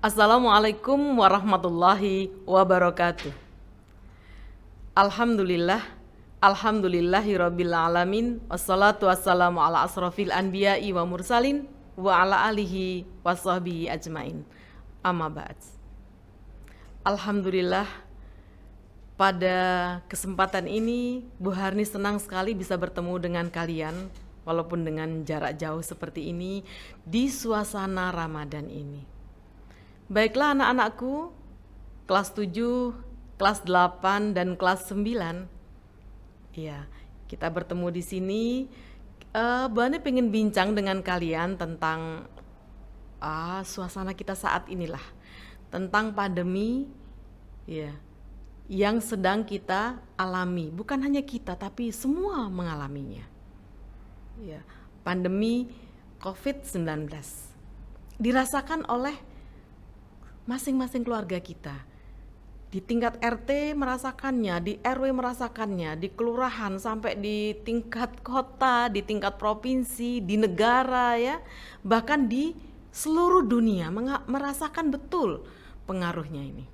Assalamualaikum warahmatullahi wabarakatuh. Alhamdulillah, alhamdulillahirabbil alamin. Wassalatu wassalamu ala asrofil anbiya'i wa mursalin wa ala alihi washabbihi ajmain. Amma ba'd. Alhamdulillah, pada kesempatan ini Bu Harni senang sekali bisa bertemu dengan kalian walaupun dengan jarak jauh seperti ini di suasana Ramadan ini. Baiklah anak-anakku, kelas 7, kelas 8, dan kelas 9. Iya, kita bertemu di sini. Bu Ani pengen bincang dengan kalian tentang suasana kita saat inilah. Tentang pandemi ya, yang sedang kita alami. Bukan hanya kita, tapi semua mengalaminya. Ya, pandemi COVID-19 dirasakan oleh masing-masing keluarga kita. Di tingkat RT merasakannya, di RW merasakannya, di kelurahan sampai di tingkat kota, di tingkat provinsi, di negara ya, bahkan di seluruh dunia merasakan betul pengaruhnya ini.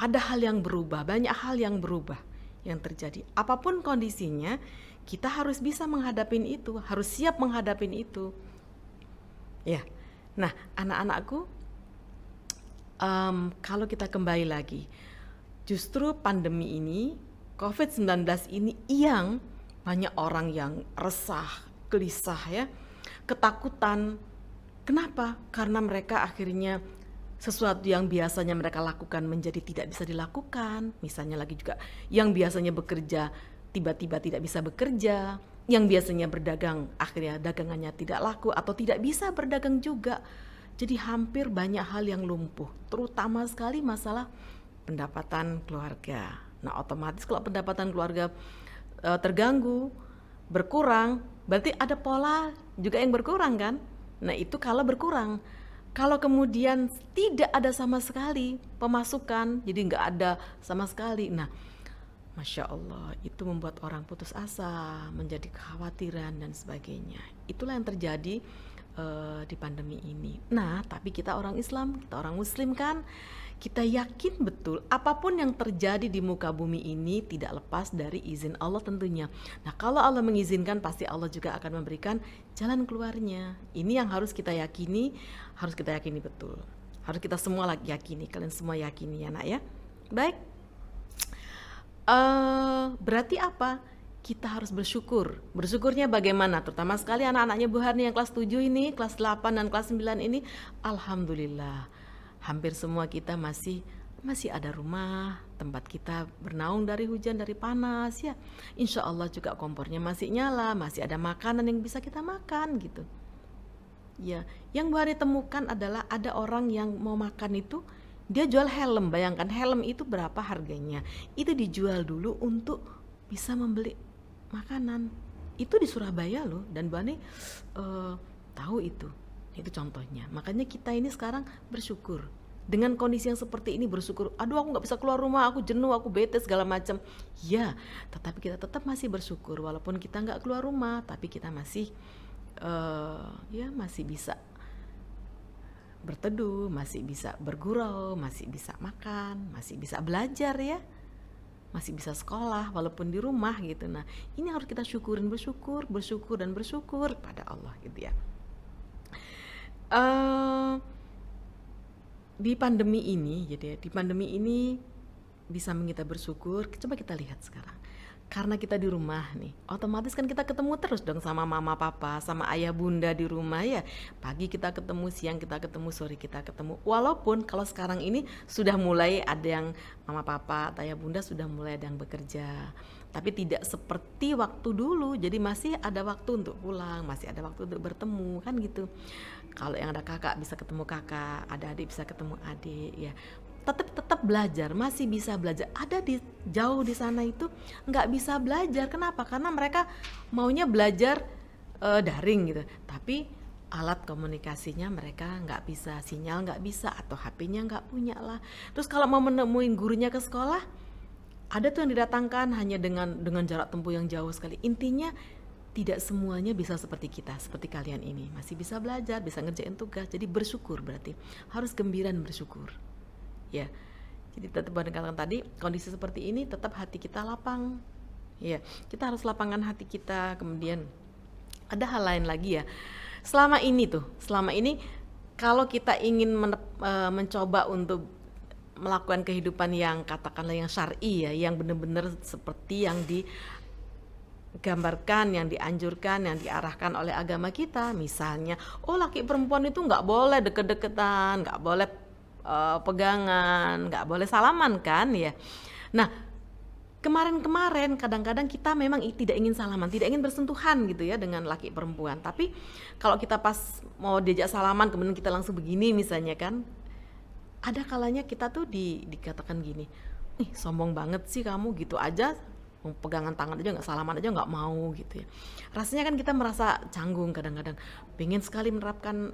Ada hal yang berubah, banyak hal yang berubah yang terjadi. Apapun kondisinya, kita harus bisa menghadapin itu, harus siap menghadapin itu. Ya. Nah, anak-anakku, kalau kita kembali lagi, justru pandemi ini, COVID-19 ini yang banyak orang yang resah, gelisah ya, ketakutan. Kenapa? Karena mereka akhirnya sesuatu yang biasanya mereka lakukan menjadi tidak bisa dilakukan. Misalnya lagi juga yang biasanya bekerja tiba-tiba tidak bisa bekerja, yang biasanya berdagang akhirnya dagangannya tidak laku atau tidak bisa berdagang juga. Jadi hampir banyak hal yang lumpuh, terutama sekali masalah pendapatan keluarga. Nah, otomatis kalau pendapatan keluarga terganggu, berkurang, berarti ada pola juga yang berkurang kan? Nah, itu kalau berkurang. Kalau kemudian tidak ada sama sekali pemasukan, jadi nggak ada sama sekali. Nah, Masya Allah, itu membuat orang putus asa, menjadi kekhawatiran dan sebagainya. Itulah yang terjadi di pandemi ini. Nah, tapi kita orang Islam, kita orang Muslim kan, kita yakin betul apapun yang terjadi di muka bumi ini tidak lepas dari izin Allah tentunya. Nah, kalau Allah mengizinkan, pasti Allah juga akan memberikan jalan keluarnya. Ini yang harus kita yakini, betul. Harus kita semua yakini, kalian semua yakini ya nak ya. Baik. Berarti apa? Kita harus bersyukur. Bersyukurnya bagaimana? Terutama sekali anak-anaknya Bu Harni yang kelas 7 ini, kelas 8 dan kelas 9 ini, alhamdulillah. Hampir semua kita masih ada rumah, tempat kita bernaung dari hujan, dari panas ya. Insya Allah juga kompornya masih nyala, masih ada makanan yang bisa kita makan gitu. Ya, yang Bu Harni temukan adalah ada orang yang mau makan itu, dia jual helm. Bayangkan helm itu berapa harganya. Itu dijual dulu untuk bisa membeli makanan. Itu di Surabaya loh, dan Bu Ani tahu itu contohnya. Makanya kita ini sekarang bersyukur dengan kondisi yang seperti ini, bersyukur. Aduh, aku nggak bisa keluar rumah, aku jenuh, aku bete segala macam. Ya, tetapi kita tetap masih bersyukur walaupun kita nggak keluar rumah, tapi kita masih masih bisa berteduh, masih bisa bergurau, masih bisa makan, masih bisa belajar ya, masih bisa sekolah walaupun di rumah gitu. Nah, ini harus kita syukurin, bersyukur dan bersyukur pada Allah gitu ya. Di pandemi ini bisa kita bersyukur. Coba kita lihat sekarang. Karena kita di rumah nih, otomatis kan kita ketemu terus dong sama mama papa, sama ayah bunda di rumah ya. Pagi kita ketemu, siang kita ketemu, sore kita ketemu. Walaupun kalau sekarang ini sudah mulai ada yang mama papa, ayah bunda sudah mulai ada yang bekerja, tapi tidak seperti waktu dulu. Jadi masih ada waktu untuk pulang, masih ada waktu untuk bertemu kan gitu. Kalau yang ada kakak bisa ketemu kakak, ada adik bisa ketemu adik ya. Tetap belajar, masih bisa belajar. Ada di jauh di sana itu nggak bisa belajar. Kenapa? Karena mereka maunya belajar daring gitu. Tapi alat komunikasinya mereka nggak bisa, sinyal nggak bisa, atau HP-nya nggak punya lah. Terus kalau mau menemuin gurunya ke sekolah, ada tuh yang didatangkan hanya dengan jarak tempuh yang jauh sekali. Intinya tidak semuanya bisa seperti kita, seperti kalian ini. Masih bisa belajar, bisa ngerjain tugas. Jadi bersyukur berarti. Harus gembira dan bersyukur. Ya. Jadi tetap katakan tadi, kondisi seperti ini tetap hati kita lapang. Ya, kita harus lapangkan hati kita. Kemudian ada hal lain lagi ya. Selama ini kalau kita ingin mencoba untuk melakukan kehidupan yang katakanlah yang syar'i ya, yang benar-benar seperti yang digambarkan, yang dianjurkan, yang diarahkan oleh agama kita. Misalnya, laki perempuan itu nggak boleh deket-deketan, nggak boleh pegangan, nggak boleh salaman kan ya. Nah, kemarin-kemarin kadang-kadang kita memang tidak ingin salaman, tidak ingin bersentuhan gitu ya dengan laki perempuan. Tapi kalau kita pas mau diajak salaman kemudian kita langsung begini misalnya kan, ada kalanya kita tuh dikatakan gini, sombong banget sih kamu, gitu aja pegangan tangan aja nggak, salaman aja nggak mau gitu ya. Rasanya kan kita merasa canggung kadang-kadang, pengen sekali menerapkan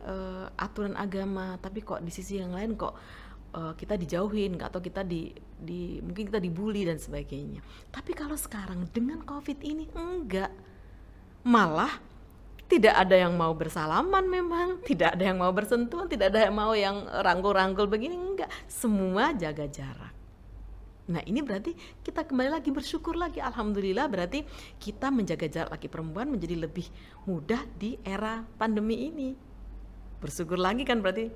aturan agama, tapi kok di sisi yang lain kok kita dijauhin, atau kita mungkin kita dibully dan sebagainya. Tapi kalau sekarang dengan COVID ini enggak, malah tidak ada yang mau bersalaman, memang tidak ada yang mau bersentuhan, tidak ada yang mau yang rangkul-rangkul begini, enggak, semua jaga jarak. Nah ini berarti kita kembali lagi bersyukur lagi, alhamdulillah, berarti kita menjaga jarak laki perempuan menjadi lebih mudah di era pandemi ini. Bersyukur lagi kan berarti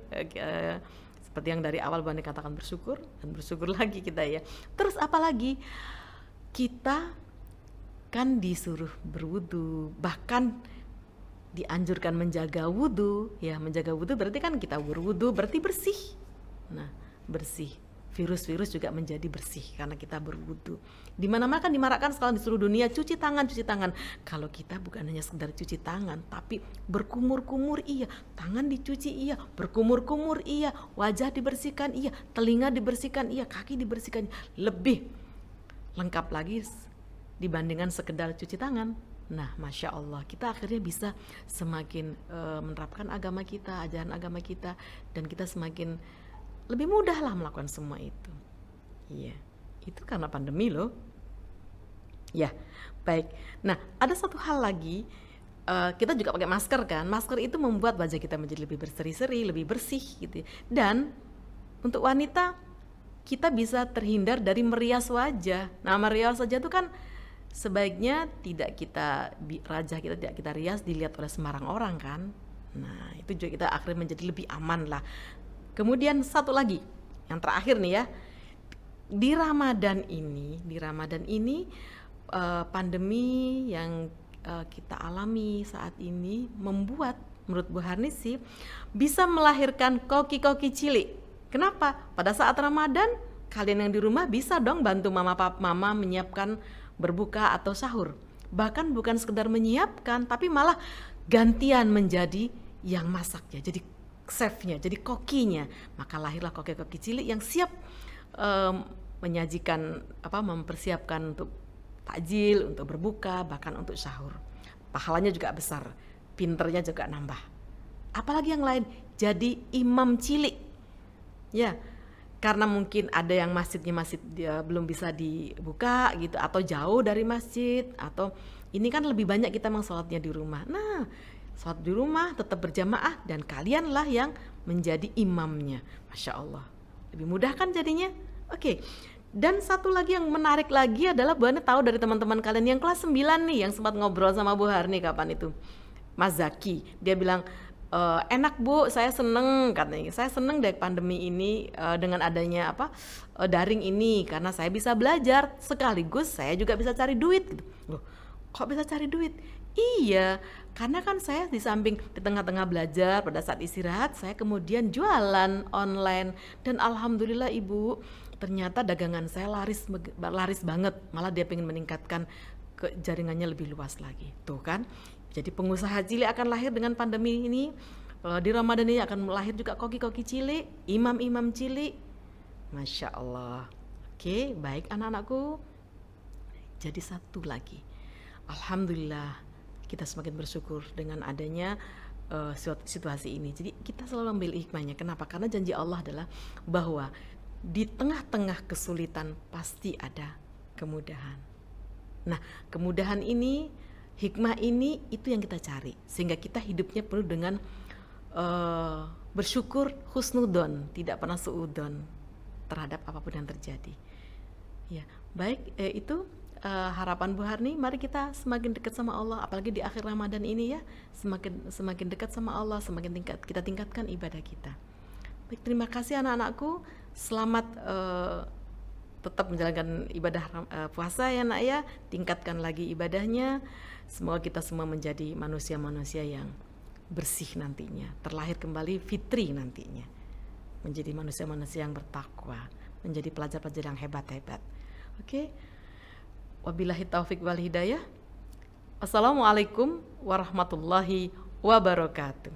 seperti yang dari awal Bani katakan, bersyukur dan bersyukur lagi kita ya. Terus apalagi, kita kan disuruh berwudu, bahkan dianjurkan menjaga wudu ya. Menjaga wudu berarti kan kita berwudu berarti bersih. Nah bersih, virus-virus juga menjadi bersih karena kita berwudu. Di mana-mana kan dimarakkan sekarang di seluruh dunia, cuci tangan. Kalau kita bukan hanya sekedar cuci tangan, tapi berkumur-kumur iya, tangan dicuci iya, berkumur-kumur iya, wajah dibersihkan iya, telinga dibersihkan iya, kaki dibersihkan, lebih lengkap lagi dibandingkan sekedar cuci tangan. Nah, Masya Allah, kita akhirnya bisa semakin menerapkan agama kita, ajaran agama kita, dan kita semakin lebih mudah lah melakukan semua itu. Iya, itu karena pandemi loh. Ya, baik. Nah, ada satu hal lagi, kita juga pakai masker kan. Masker itu membuat wajah kita menjadi lebih berseri-seri, lebih bersih gitu. Dan untuk wanita, kita bisa terhindar dari merias wajah. Nah, merias wajah itu kan sebaiknya tidak tidak kita rias dilihat oleh sembarang orang kan. Nah itu juga kita akhirnya menjadi lebih aman lah. Kemudian satu lagi, yang terakhir nih ya, di Ramadan ini pandemi yang kita alami saat ini membuat menurut Bu Harnisi bisa melahirkan koki-koki cilik. Kenapa? Pada saat Ramadan kalian yang di rumah bisa dong bantu mama menyiapkan berbuka atau sahur. Bahkan bukan sekedar menyiapkan, tapi malah gantian menjadi yang masak ya, jadi chefnya, jadi kokinya. Maka lahirlah koki-koki cilik yang siap menyajikan, mempersiapkan untuk takjil, untuk berbuka, bahkan untuk sahur. Pahalanya juga besar, pinternya juga nambah. Apalagi yang lain, jadi imam cilik ya. Karena mungkin ada yang masjidnya belum bisa dibuka gitu, atau jauh dari masjid, atau ini kan lebih banyak kita memang sholatnya di rumah. Nah, sholat di rumah tetap berjamaah dan kalianlah yang menjadi imamnya. Masya Allah, lebih mudah kan jadinya. Oke. Dan satu lagi yang menarik lagi adalah Bu Harni tahu dari teman-teman kalian yang kelas 9 nih, yang sempat ngobrol sama Bu Harni kapan itu, Mas Zaki, dia bilang, enak Bu, saya seneng katanya. Saya seneng dari pandemi ini, dengan adanya daring ini, karena saya bisa belajar sekaligus saya juga bisa cari duit gitu. Loh, kok bisa cari duit? Iya, karena kan saya di samping di tengah-tengah belajar pada saat istirahat, saya kemudian jualan online dan alhamdulillah Ibu, ternyata dagangan saya laris banget. Malah dia pengen meningkatkan jaringannya lebih luas lagi. Tuh kan? Jadi pengusaha cilik akan lahir dengan pandemi ini. Di Ramadan ini akan lahir juga koki-koki cilik, imam-imam cilik. Masya Allah. Oke, baik anak-anakku. Jadi satu lagi, alhamdulillah kita semakin bersyukur dengan adanya situasi ini. Jadi kita selalu ambil hikmahnya. Kenapa? Karena janji Allah adalah bahwa di tengah-tengah kesulitan pasti ada kemudahan. Nah, kemudahan ini Hikmah ini itu yang kita cari, sehingga kita hidupnya penuh dengan bersyukur, husnudon, tidak pernah suudon terhadap apapun yang terjadi. Ya, baik, itu harapan Bu Harni. Mari kita semakin dekat sama Allah, apalagi di akhir Ramadan ini ya, semakin dekat sama Allah, semakin kita tingkatkan ibadah kita. Baik, terima kasih anak-anakku. Selamat tetap menjalankan ibadah puasa ya nak ya. Tingkatkan lagi ibadahnya. Semoga kita semua menjadi manusia-manusia yang bersih nantinya, terlahir kembali fitri nantinya, menjadi manusia-manusia yang bertakwa, menjadi pelajar-pelajar yang hebat-hebat. Oke. Wabillahi taufik wal hidayah. Assalamualaikum warahmatullahi wabarakatuh.